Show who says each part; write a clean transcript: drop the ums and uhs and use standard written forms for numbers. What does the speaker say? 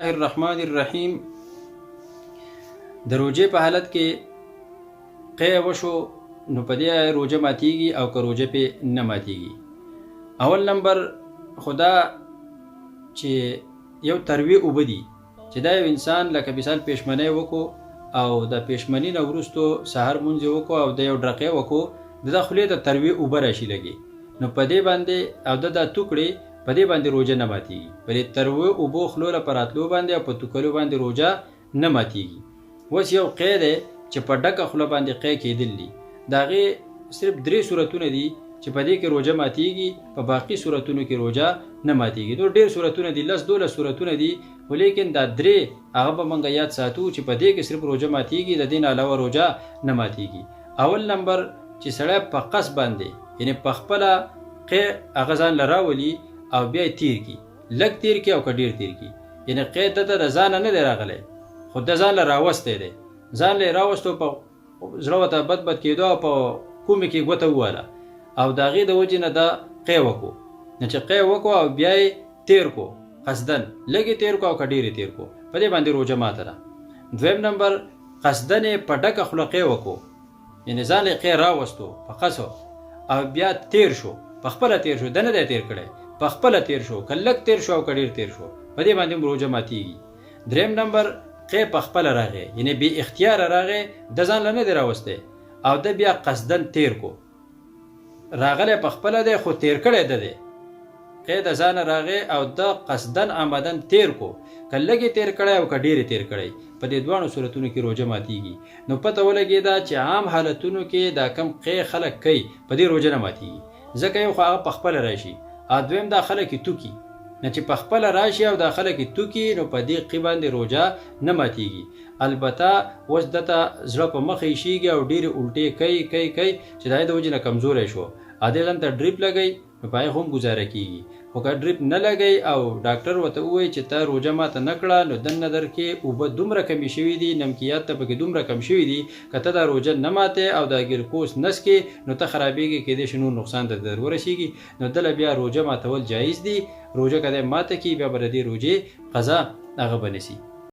Speaker 1: الرحمن الرحیم. د روژې په حالت کې قی وشو نو په دې روژه ماتیږي او که روژه پې نه ماتیږي. اول نمبر خدا چې یو ترویې اوبه دي چې دا یو انسان لکه مثال پیشمنۍ وکړو او د پیشمنۍ نه وروستو سهار مونځ یې وکړو او د یو ډرقې وکړو د ده خولې ته ترویې اوبه راشي لګي نو په دې باندې او د دا توکړې په دې باندې روژه نه ماتیږي. په دې ترویې اوبو خولو له په راتلو باندې او په توکلو باندې روژه نه ماتیږي. اوس یو قی دی چې په ډکه خوله باندې قی کېدل دي، د هغې صرف 3 صورتونه دي چې په دې کې روژه ماتیږي، په باقي صورتونو کې روژه نه ماتیږي. نور ډېر صورتونه دي، 10-12 صورتونه دي، خو لیکن دا 3 هغه به موږ یاد ساتو چې په دې کې صرف روژه ماتیږي، د دې نه علاوه روژه نه ماتیږي. اول نمبر چې سړی په قصد باندې یعنې په خپله قی هغه ځان له راولي او بیا یې تیر کړي، لږ تیر کړي او که ډېر تیر کړي، یعنې قی ته د ځانه نه دی راغلی خو د ځان له راوستی دی، ځان له یې راوستو، په زړه ورته بد بد کېدو او په کومې کې ګوته وواله او د هغې د وجې نه دا قی وکړو. نو چې قی وکړو او بیا یې تیر کړو قصدن، لږ یې تیر کړو او که ډېر یې تیر کړو، په دې باندې روژه ماته ده. دویم نمبر قصدن یې په ډکه خوله قی وکړو، یعنې ځان له یې قی راوستو په قصو او بیا تیر شو، په خپله تیر شو، ده نه دی تیر کړی، په خپله تیر شو، که لږ تیر شو او که ډېر تیر شو، په دې باندې هم روژه ماتیږي. دریم نمبر قی په خپله راغی، یعنې بې اختیاره راغی، د ځان له نه دی راوستی او ده بیا قصدن تیر کو، راغلی په خپله دی خو تیر کړی ده دی، قی د ځانه راغی او ده قصدن آمدن تیر کو، که لږ یې تیر کړی او که ډېر یې تیر کړی، په دې دواړو صورتونو کې روژه ماتیږي. نو پته ولګېده چې عام حالتونو کې دا کم قی خلک کوي په دې روژه نه ماتیږي، ځکه یو خو هغه په خپله راشي او دویم دا خلک یې توکي، نه چې په خپله راشي او دا خلک یې توکي نو په دې قی باندې روژه نه ماتیږي. البته اوس دته زړه په مخ ایشېږي او ډېرې الټې کوي چې د هغې د وجې نه کمزوری شو او دې ځان ته ډریپ لګوي نو په هغې خو هم ګزاره کېږي. خو که ډریپ نه لګوي او ډاکټر ورته ووایي چې ته روژه ماته نه کړه نو دننه در کې اوبه دومره کمې شوي دي، نمکیات ته پکې دومره کم شوي دي، که ته دا روژه نه ماتې او دا ګلوکوز نه څکې نو ته خرابېږې، کېدای شي نور نقصان ته در ورسېږي. نو دله بیا روژه ماتول جایز دي. روژه که دی ماته کړي بیا به د دې روژې قضا هغه به نسي.